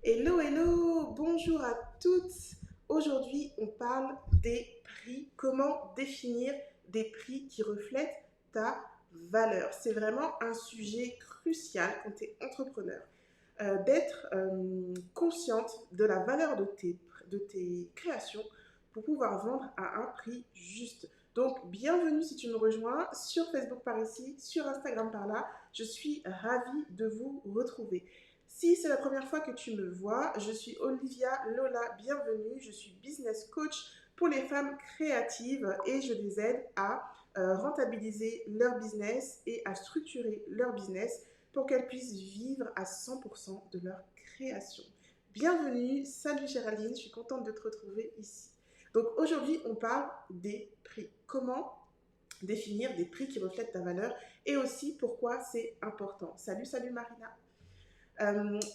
Hello, hello, bonjour à toutes. Aujourd'hui, on parle des prix. Comment définir des prix qui reflètent ta valeur? C'est vraiment un sujet crucial quand tu es entrepreneur. D'être consciente de la valeur de tes créations pour pouvoir vendre à un prix juste. Donc, bienvenue si tu me rejoins sur Facebook par ici, sur Instagram par là. Je suis ravie de vous retrouver. Si c'est la première fois que tu me vois, je suis Olivia Lola, bienvenue. Je suis business coach pour les femmes créatives et je les aide à rentabiliser leur business et à structurer leur business pour qu'elles puissent vivre à 100% de leur création. Bienvenue, salut Géraldine, je suis contente de te retrouver ici. Donc aujourd'hui, on parle des prix. Comment définir des prix qui reflètent ta valeur et aussi pourquoi c'est important. Salut, salut Marina.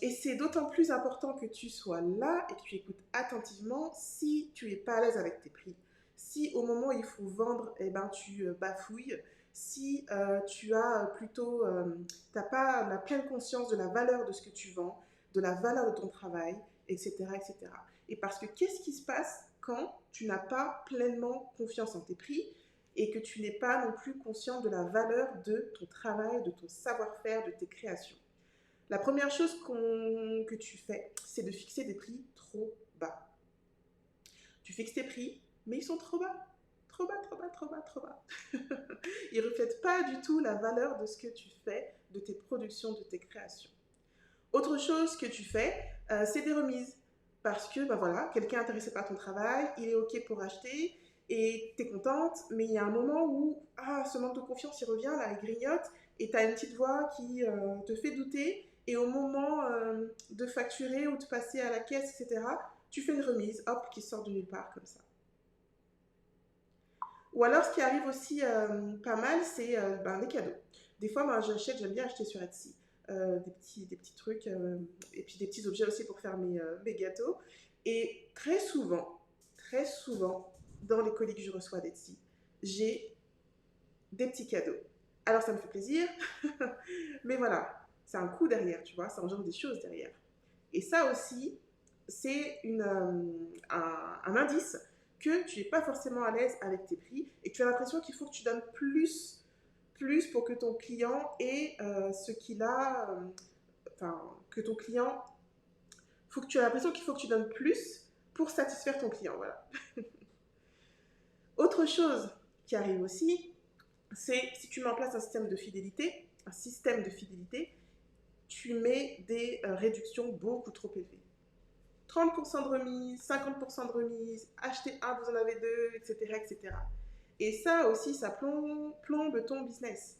Et c'est d'autant plus important que tu sois là et que tu écoutes attentivement si tu n'es pas à l'aise avec tes prix. Si au moment où il faut vendre, eh ben, tu bafouilles. Si tu as plutôt, t'as pas la pleine conscience de la valeur de ce que tu vends, de la valeur de ton travail, etc., etc. Et parce que qu'est-ce qui se passe quand tu n'as pas pleinement confiance en tes prix et que tu n'es pas non plus conscient de la valeur de ton travail, de ton savoir-faire, de tes créations? La première chose que tu fais, c'est de fixer des prix trop bas. Tu fixes tes prix, mais ils sont trop bas. Trop bas, trop bas, trop bas, trop bas. Ils ne reflètent pas du tout la valeur de ce que tu fais, de tes productions, de tes créations. Autre chose que tu fais, c'est des remises. Parce que ben voilà, quelqu'un est intéressé par ton travail, il est OK pour acheter et tu es contente, mais il y a un moment où ce manque de confiance il revient, là, il grignote et tu as une petite voix qui te fait douter. Et au moment de facturer ou de passer à la caisse, etc., tu fais une remise, hop, qui sort de nulle part comme ça. Ou alors, ce qui arrive aussi pas mal, c'est les cadeaux. Des fois, moi, j'aime bien acheter sur Etsy des petits trucs et puis des petits objets aussi pour faire mes gâteaux. Et très souvent, dans les colis que je reçois d'Etsy, j'ai des petits cadeaux. Alors, ça me fait plaisir, mais voilà, c'est un coût derrière, tu vois, ça engendre des choses derrière. Et ça aussi, c'est un indice que tu n'es pas forcément à l'aise avec tes prix et que tu as l'impression qu'il faut que tu donnes plus pour que ton client ait ce qu'il a, que ton client, tu as l'impression qu'il faut que tu donnes plus pour satisfaire ton client, voilà. Autre chose qui arrive aussi, c'est si tu mets en place un système de fidélité, tu mets des réductions beaucoup trop élevées. 30% de remise, 50% de remise, achetez un, vous en avez deux, etc. etc. Et ça aussi, ça plombe ton business.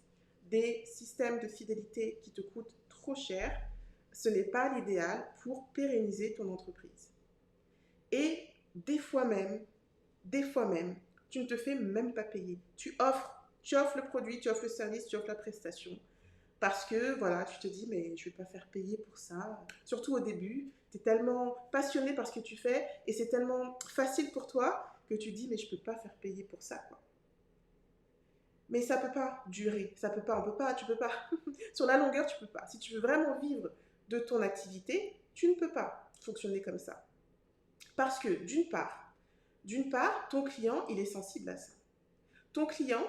Des systèmes de fidélité qui te coûtent trop cher, ce n'est pas l'idéal pour pérenniser ton entreprise. Et des fois même, tu ne te fais même pas payer. Tu offres le produit, tu offres le service, tu offres la prestation. Parce que voilà, tu te dis, mais je ne vais pas faire payer pour ça. Surtout au début, tu es tellement passionné par ce que tu fais et c'est tellement facile pour toi que tu dis, mais je ne peux pas faire payer pour ça, quoi. Mais ça ne peut pas durer, ça peut pas, on peut pas, tu peux pas. Sur la longueur, tu peux pas. Si tu veux vraiment vivre de ton activité, tu ne peux pas fonctionner comme ça. Parce que d'une part, ton client, il est sensible à ça. Ton client,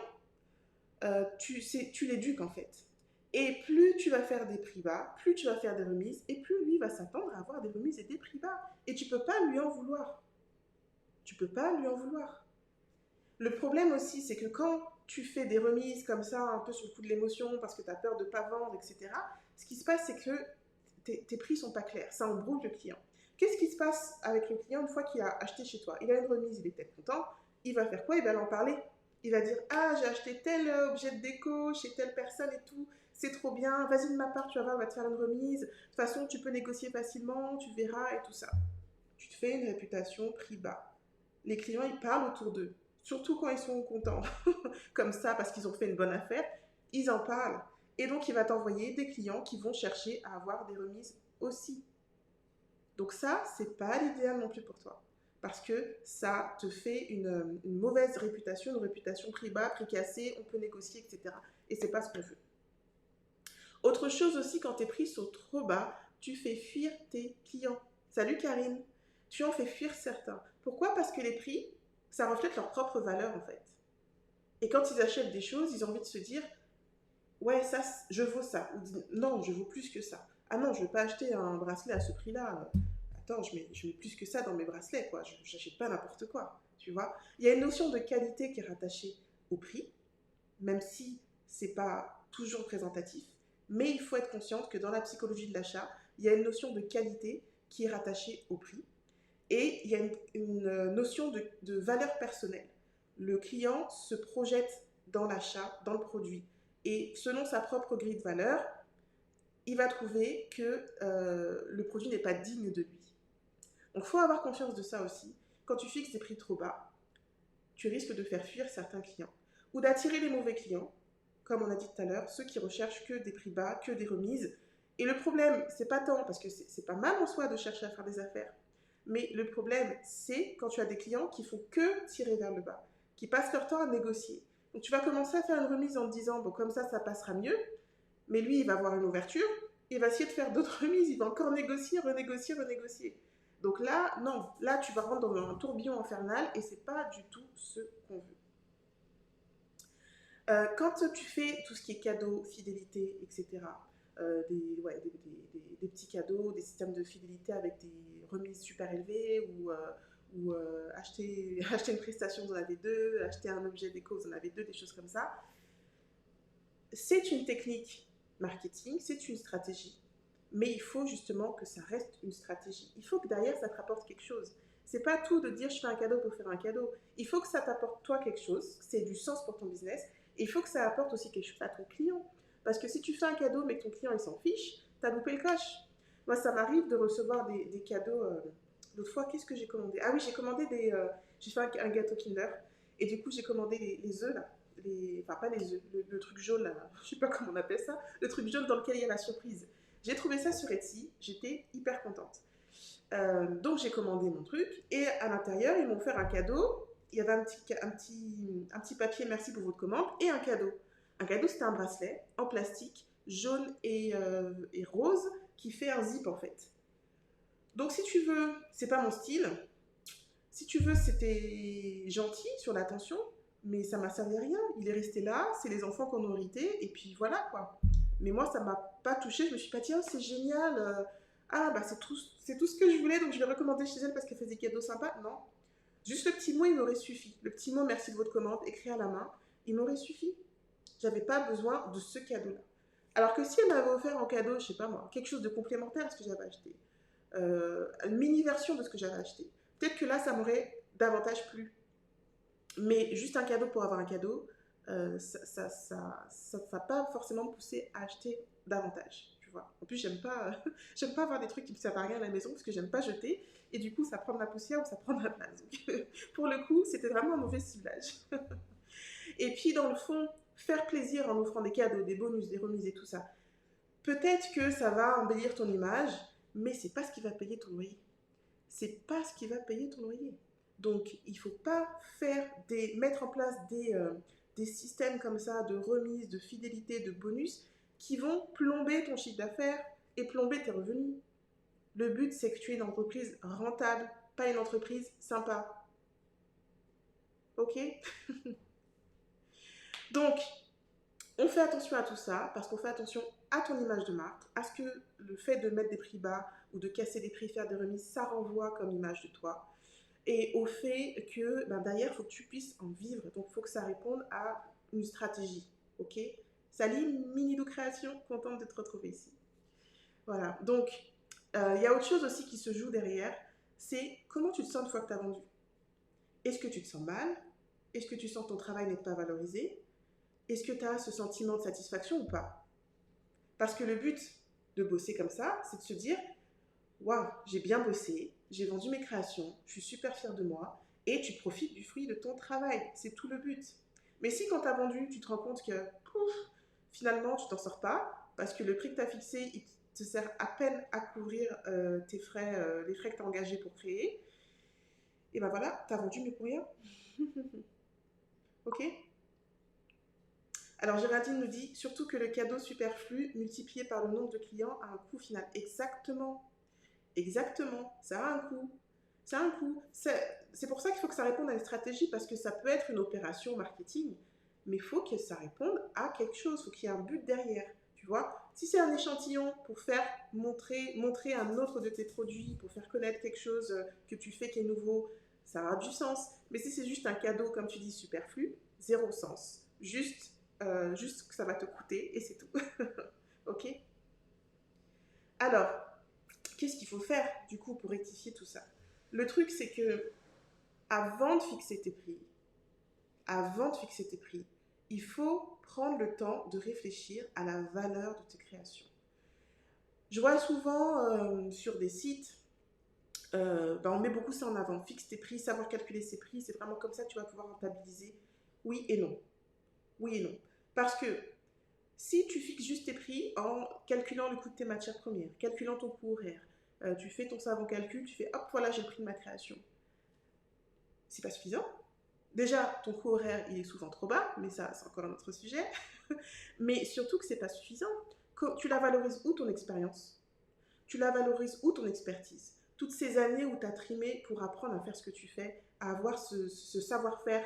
tu l'éduques en fait. Et plus tu vas faire des prix bas, plus tu vas faire des remises, et plus lui va s'attendre à avoir des remises et des prix bas. Et tu ne peux pas lui en vouloir. Tu ne peux pas lui en vouloir. Le problème aussi, c'est que quand tu fais des remises comme ça, un peu sur le coup de l'émotion, parce que tu as peur de ne pas vendre, etc., ce qui se passe, c'est que tes prix ne sont pas clairs. Ça embrouille le client. Qu'est-ce qui se passe avec le client une fois qu'il a acheté chez toi? Il a une remise, il est peut-être content. Il va faire quoi? Il va en parler. Il va dire, ah, j'ai acheté tel objet de déco chez telle personne et tout. C'est trop bien. Vas-y de ma part, tu vas voir, on va te faire une remise. De toute façon, tu peux négocier facilement, tu verras et tout ça. Tu te fais une réputation prix bas. Les clients, ils parlent autour d'eux. Surtout quand ils sont contents. Comme ça, parce qu'ils ont fait une bonne affaire. Ils en parlent. Et donc, il va t'envoyer des clients qui vont chercher à avoir des remises aussi. Donc ça, c'est pas l'idéal non plus pour toi. Parce que ça te fait une mauvaise réputation, une réputation prix bas, prix cassé, on peut négocier, etc. Et c'est pas ce qu'on veut. Autre chose aussi, quand tes prix sont trop bas, tu fais fuir tes clients. Salut Karine. Tu en fais fuir certains. Pourquoi? Parce que les prix, ça reflète leur propre valeur en fait. Et quand ils achètent des choses, ils ont envie de se dire, ouais, ça, je vaux ça. Ou non, je vaux plus que ça. Ah non, je ne vais pas acheter un bracelet à ce prix-là. Attends, je mets plus que ça dans mes bracelets, quoi. Je n'achète pas n'importe quoi, tu vois. Il y a une notion de qualité qui est rattachée au prix, même si c'est pas toujours représentatif. Mais il faut être consciente que dans la psychologie de l'achat, il y a une notion de qualité qui est rattachée au prix. Et il y a une notion de valeur personnelle. Le client se projette dans l'achat, dans le produit. Et selon sa propre grille de valeur, il va trouver que le produit n'est pas digne de lui. Donc il faut avoir conscience de ça aussi. Quand tu fixes des prix trop bas, tu risques de faire fuir certains clients. Ou d'attirer les mauvais clients, comme on a dit tout à l'heure, ceux qui recherchent que des prix bas, que des remises. Et le problème, c'est pas tant, parce que c'est pas mal en soi de chercher à faire des affaires, mais le problème, c'est quand tu as des clients qui font que tirer vers le bas, qui passent leur temps à négocier. Donc tu vas commencer à faire une remise en te disant, bon comme ça passera mieux, mais lui, il va avoir une ouverture, il va essayer de faire d'autres remises, il va encore négocier, renégocier, renégocier. Donc là, non, là tu vas rentrer dans un tourbillon infernal et c'est pas du tout ce qu'on veut. Quand tu fais tout ce qui est cadeaux, fidélité, etc., des petits cadeaux, des systèmes de fidélité avec des remises super élevées ou acheter, acheter une prestation, vous en avez deux, acheter un objet déco, vous en avez deux, des choses comme ça. C'est une technique marketing, c'est une stratégie, mais il faut justement que ça reste une stratégie. Il faut que derrière ça te rapporte quelque chose. C'est pas tout de dire je fais un cadeau pour faire un cadeau. Il faut que ça t'apporte toi quelque chose, que c'est du sens pour ton business, et il faut que ça apporte aussi quelque chose à ton client. Parce que si tu fais un cadeau mais que ton client il s'en fiche, t'as loupé le coche. Moi ça m'arrive de recevoir des cadeaux. L'autre fois, qu'est-ce que j'ai commandé? Ah oui, j'ai commandé j'ai fait un gâteau Kinder, et du coup j'ai commandé les œufs là. Enfin pas les œufs, le truc jaune là, je sais pas comment on appelle ça, le truc jaune dans lequel il y a la surprise. J'ai trouvé ça sur Etsy, j'étais hyper contente. Donc j'ai commandé mon truc et à l'intérieur ils m'ont offert un cadeau. Il y avait un petit papier merci pour votre commande et un cadeau. Un cadeau c'était un bracelet en plastique jaune et rose qui fait un zip en fait. Donc si tu veux, c'est pas mon style. Si tu veux, c'était gentil sur l'attention, mais ça m'a servi à rien. Il est resté là, c'est les enfants qu'on a hérité, et puis voilà quoi. Mais moi, ça m'a pas touchée. Je me suis pas dit, oh, c'est génial. Ah, bah c'est tout ce que je voulais, donc je vais recommander chez elle parce qu'elle fait des cadeaux sympas. Non. Juste le petit mot, il m'aurait suffi. Le petit mot, merci de votre commande, écrit à la main, il m'aurait suffi. J'avais pas besoin de ce cadeau-là. Alors que si elle m'avait offert en cadeau, je sais pas moi, quelque chose de complémentaire à ce que j'avais acheté, une mini version de ce que j'avais acheté, peut-être que là, ça m'aurait davantage plu. Mais juste un cadeau pour avoir un cadeau, ça ne va pas forcément me pousser à acheter davantage. Tu vois. En plus, j'aime pas, j'aime pas avoir des trucs qui me servent à rien à la maison parce que j'aime pas jeter. Et du coup, ça prend de la poussière ou ça prend de la place. Donc, pour le coup, c'était vraiment un mauvais ciblage. Et puis, dans le fond, faire plaisir en offrant des cadeaux, des bonus, des remises et tout ça, peut-être que ça va embellir ton image, mais c'est pas ce qui va payer ton loyer. C'est pas ce qui va payer ton loyer. Donc, il ne faut pas mettre en place des systèmes comme ça de remise, de fidélité, de bonus qui vont plomber ton chiffre d'affaires et plomber tes revenus. Le but, c'est que tu aies une entreprise rentable, pas une entreprise sympa. Ok? Donc, on fait attention à tout ça parce qu'on fait attention à ton image de marque, à ce que le fait de mettre des prix bas ou de casser des prix, faire des remises, ça renvoie comme image de toi. Et au fait que derrière, il faut que tu puisses en vivre. Donc, il faut que ça réponde à une stratégie. Ok? Salut, Minidou Création, contente de te retrouver ici. Voilà. Donc, il y a autre chose aussi qui se joue derrière. C'est comment tu te sens une fois que tu as vendu. Est-ce que tu te sens mal? Est-ce que tu sens que ton travail n'est pas valorisé? Est-ce que tu as ce sentiment de satisfaction ou pas? Parce que le but de bosser comme ça, c'est de se dire waouh, j'ai bien bossé, j'ai vendu mes créations, je suis super fière de moi, et tu profites du fruit de ton travail. C'est tout le but. Mais si quand tu as vendu, tu te rends compte que finalement, tu t'en sors pas, parce que le prix que tu as fixé, il te sert à peine à couvrir tes frais, les frais que tu as engagés pour créer, et ben voilà, tu as vendu mais pour rien. Ok? Alors Géraldine nous dit, surtout que le cadeau superflu multiplié par le nombre de clients a un coût final. Exactement. Exactement, ça a un coût. Ça a un coût. C'est pour ça qu'il faut que ça réponde à une stratégie, parce que ça peut être une opération marketing, mais il faut que ça réponde à quelque chose, il faut qu'il y ait un but derrière. Tu vois, si c'est un échantillon pour faire montrer un autre de tes produits, pour faire connaître quelque chose que tu fais qui est nouveau, ça a du sens. Mais si c'est juste un cadeau, comme tu dis, superflu, zéro sens. Juste que ça va te coûter et c'est tout. Ok. Alors, qu'est-ce qu'il faut faire du coup pour rectifier tout ça? Le truc, c'est que avant de fixer tes prix, avant de fixer tes prix, il faut prendre le temps de réfléchir à la valeur de tes créations. Je vois souvent sur des sites, on met beaucoup ça en avant. Fixe tes prix, savoir calculer ses prix, c'est vraiment comme ça que tu vas pouvoir rentabiliser. Oui et non. Oui et non. Parce que si tu fixes juste tes prix en calculant le coût de tes matières premières, calculant ton coût horaire, tu fais ton savant calcul, tu fais hop, voilà, j'ai le prix de ma création. C'est pas suffisant. Déjà, ton coût horaire, il est souvent trop bas, mais ça, c'est encore un autre sujet. Mais surtout que c'est pas suffisant. Tu la valorises où ton expérience? Tu la valorises où ton expertise? Toutes ces années où tu as trimé pour apprendre à faire ce que tu fais, à avoir ce savoir-faire,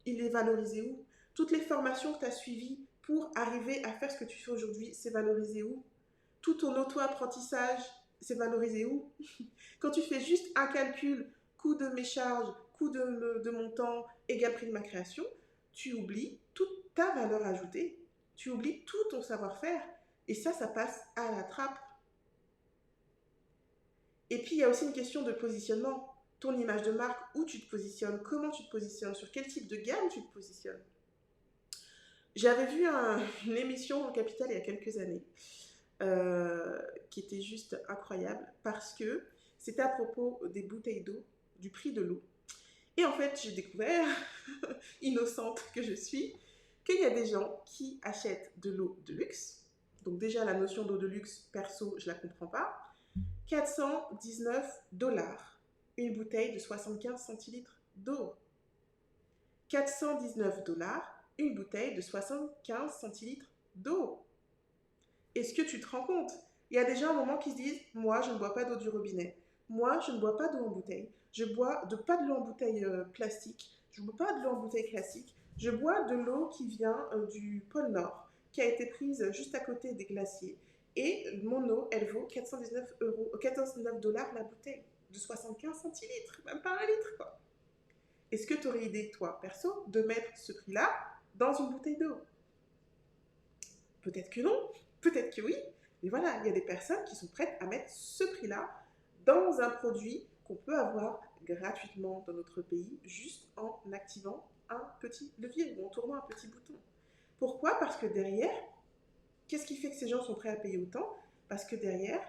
il est valorisé où? Toutes les formations que tu as suivies pour arriver à faire ce que tu fais aujourd'hui, c'est valorisé où? Tout ton auto-apprentissage, c'est valorisé où? Quand tu fais juste un calcul, coût de mes charges, coût de mon temps, égal prix de ma création, tu oublies toute ta valeur ajoutée. Tu oublies tout ton savoir-faire. Et ça passe à la trappe. Et puis, il y a aussi une question de positionnement. Ton image de marque, où tu te positionnes, comment tu te positionnes, sur quel type de gamme tu te positionnes. J'avais vu une émission en Capital il y a quelques années qui était juste incroyable parce que c'était à propos des bouteilles d'eau, du prix de l'eau. Et en fait, j'ai découvert, innocente que je suis, qu'il y a des gens qui achètent de l'eau de luxe. Donc déjà, la notion d'eau de luxe, perso, je ne la comprends pas. 419 $, une bouteille de 75 centilitres d'eau. 419 $, une bouteille de 75 centilitres d'eau. Est-ce que tu te rends compte? Il y a déjà un moment qui se disent, moi, je ne bois pas d'eau du robinet. Moi, je ne bois pas d'eau en bouteille. Je bois pas de l'eau en bouteille plastique. Je ne bois pas de l'eau en bouteille classique. Je bois de l'eau qui vient du pôle Nord, qui a été prise juste à côté des glaciers. Et mon eau, elle vaut 419 $ la bouteille, de 75 centilitres, même pas un litre, quoi. Est-ce que tu aurais idée, toi, perso, de mettre ce prix-là dans une bouteille d'eau? Peut-être que non, peut-être que oui, mais voilà, il y a des personnes qui sont prêtes à mettre ce prix-là dans un produit qu'on peut avoir gratuitement dans notre pays, juste en activant un petit levier ou en tournant un petit bouton. Pourquoi? Parce que derrière, qu'est-ce qui fait que ces gens sont prêts à payer autant? Parce que derrière,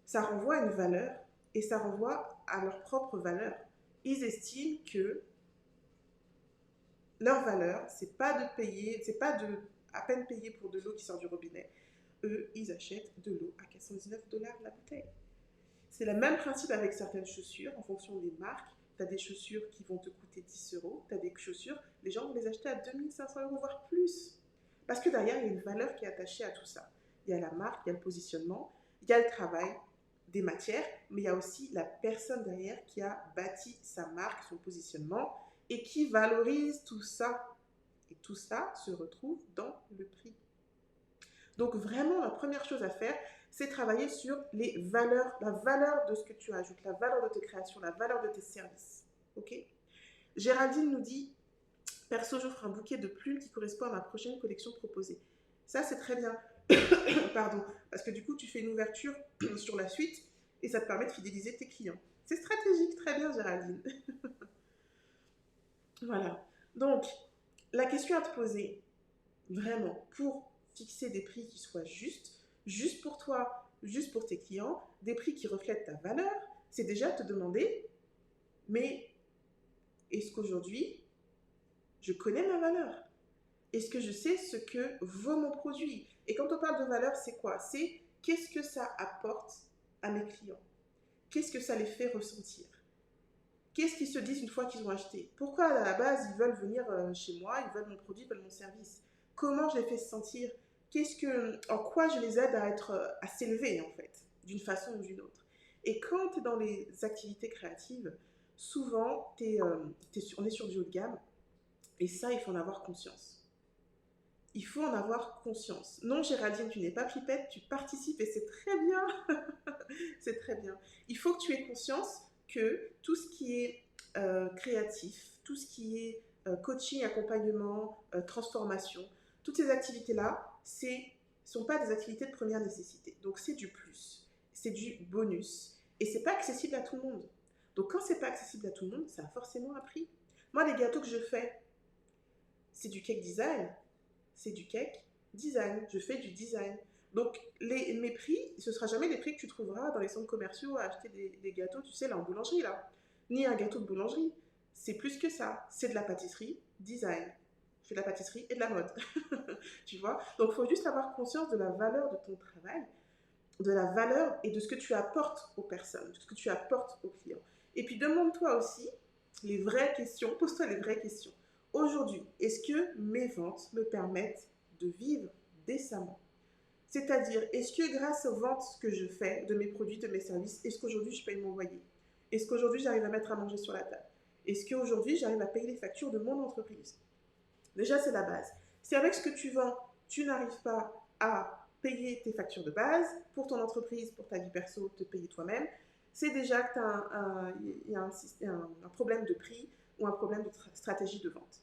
ça renvoie à une valeur et ça renvoie à leur propre valeur. Ils estiment que leur valeur, c'est pas de payer, c'est pas de à peine payer pour de l'eau qui sort du robinet. Eux, ils achètent de l'eau à 419 $ la bouteille. C'est le même principe avec certaines chaussures, en fonction des marques. Tu as des chaussures qui vont te coûter 10 €, tu as des chaussures, les gens vont les acheter à 2500 €, voire plus. Parce que derrière, il y a une valeur qui est attachée à tout ça. Il y a la marque, il y a le positionnement, il y a le travail des matières, mais il y a aussi la personne derrière qui a bâti sa marque, son positionnement, et qui valorise tout ça. Et tout ça se retrouve dans le prix. Donc vraiment, la première chose à faire, c'est travailler sur les valeurs, la valeur de ce que tu ajoutes, la valeur de tes créations, la valeur de tes services. Ok? Géraldine nous dit, perso, j'offre un bouquet de plumes qui correspond à ma prochaine collection proposée. Ça, c'est très bien. Pardon. Parce que du coup, tu fais une ouverture sur la suite et ça te permet de fidéliser tes clients. C'est stratégique, très bien, Géraldine. Voilà. Donc, la question à te poser, vraiment, pour fixer des prix qui soient justes, juste pour toi, juste pour tes clients, des prix qui reflètent ta valeur, c'est déjà te demander, mais est-ce qu'aujourd'hui, je connais ma valeur? Est-ce que je sais ce que vaut mon produit? Et quand on parle de valeur, c'est quoi? C'est qu'est-ce que ça apporte à mes clients? Qu'est-ce que ça les fait ressentir? Qu'est-ce qu'ils se disent une fois qu'ils ont acheté? Pourquoi à la base ils veulent venir chez moi, ils veulent mon produit, ils veulent mon service? Comment je les fais se sentir? En quoi je les aide à s'élever en fait, d'une façon ou d'une autre? Et quand tu es dans les activités créatives, souvent, on est sur du haut de gamme. Et ça, il faut en avoir conscience. Il faut en avoir conscience. Non, Géraldine, tu n'es pas pipette, tu participes et c'est très bien. C'est très bien. Il faut que tu aies conscience que tout ce qui est créatif, tout ce qui est coaching, accompagnement, transformation, toutes ces activités-là, ce ne sont pas des activités de première nécessité. Donc c'est du plus, c'est du bonus. Et c'est pas accessible à tout le monde. Donc quand c'est pas accessible à tout le monde, ça a forcément un prix. Moi, les gâteaux que je fais, c'est du cake design. C'est du cake design. Je fais du design. Donc, mes prix, ce ne sera jamais les prix que tu trouveras dans les centres commerciaux à acheter des gâteaux, tu sais, là, en boulangerie, là. Ni un gâteau de boulangerie. C'est plus que ça. C'est de la pâtisserie design. Je fais de la pâtisserie et de la mode. Tu vois. Donc, il faut juste avoir conscience de la valeur de ton travail, de la valeur et de ce que tu apportes aux personnes, de ce que tu apportes aux clients. Et puis, demande-toi aussi les vraies questions, pose-toi les vraies questions. Aujourd'hui, est-ce que mes ventes me permettent de vivre décemment? C'est-à-dire, est-ce que grâce aux ventes que je fais de mes produits, de mes services, est-ce qu'aujourd'hui je paye mon loyer? Est-ce qu'aujourd'hui j'arrive à mettre à manger sur la table? Est-ce qu'aujourd'hui j'arrive à payer les factures de mon entreprise? Déjà, c'est la base. Si avec ce que tu vends, tu n'arrives pas à payer tes factures de base pour ton entreprise, pour ta vie perso, te payer toi-même, c'est déjà que tu as un problème de prix ou un problème de stratégie de vente.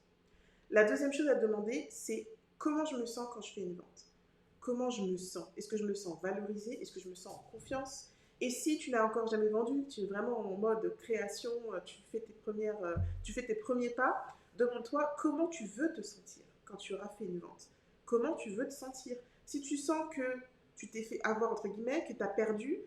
La deuxième chose à te demander, c'est comment je me sens quand je fais une vente. Comment je me sens? Est-ce que je me sens valorisée? Est-ce que je me sens en confiance? Et si tu n'as encore jamais vendu, tu es vraiment en mode création, tu fais tes premiers pas, demande-toi comment tu veux te sentir quand tu auras fait une vente. Comment tu veux te sentir? Si tu sens que tu t'es fait avoir, entre guillemets, que tu as perdu,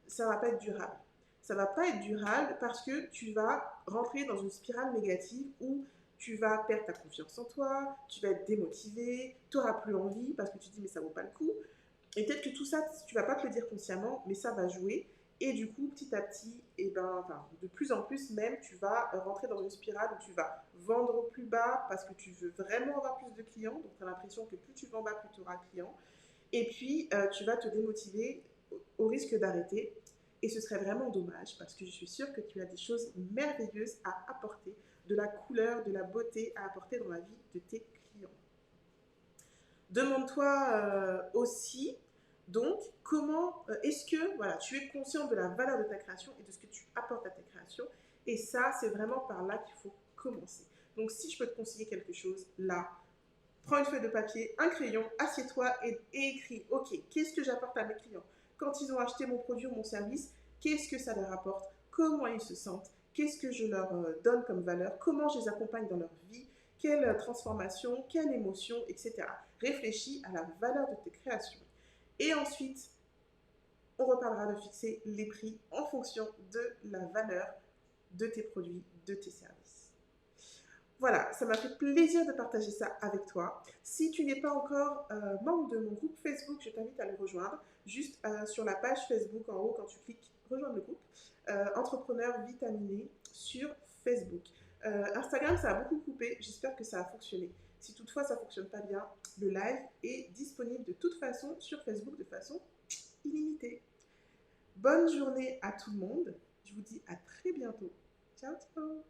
ça ne va pas être durable. Ça ne va pas être durable parce que tu vas rentrer dans une spirale négative où tu vas perdre ta confiance en toi, tu vas être démotivé, tu n'auras plus envie parce que tu te dis mais ça vaut pas le coup. Et peut-être que tout ça, tu vas pas te le dire consciemment, mais ça va jouer. Et du coup, petit à petit, et de plus en plus même, tu vas rentrer dans une spirale où tu vas vendre au plus bas parce que tu veux vraiment avoir plus de clients. Donc, tu as l'impression que plus tu vends bas, plus tu auras de clients. Et puis, tu vas te démotiver au risque d'arrêter. Et ce serait vraiment dommage parce que je suis sûre que tu as des choses merveilleuses à apporter, de la couleur, de la beauté à apporter dans la vie de tes clients. Demande-toi aussi, donc, comment est-ce que voilà, tu es conscient de la valeur de ta création et de ce que tu apportes à ta création. Et ça, c'est vraiment par là qu'il faut commencer. Donc, si je peux te conseiller quelque chose, là, prends une feuille de papier, un crayon, assieds-toi et écris, ok, qu'est-ce que j'apporte à mes clients? Quand ils ont acheté mon produit ou mon service, qu'est-ce que ça leur apporte? Comment ils se sentent? Qu'est-ce que je leur donne comme valeur? Comment je les accompagne dans leur vie? Quelle transformation? Quelle émotion? Etc. Réfléchis à la valeur de tes créations. Et ensuite, on reparlera de fixer les prix en fonction de la valeur de tes produits, de tes services. Voilà, ça m'a fait plaisir de partager ça avec toi. Si tu n'es pas encore membre de mon groupe Facebook, je t'invite à le rejoindre. Juste sur la page Facebook en haut, quand tu cliques rejoindre le groupe, Entrepreneur Vitaminé sur Facebook. Instagram, ça a beaucoup coupé. J'espère que ça a fonctionné. Si toutefois ça ne fonctionne pas bien, le live est disponible de toute façon sur Facebook de façon illimitée. Bonne journée à tout le monde. Je vous dis à très bientôt. Ciao, ciao.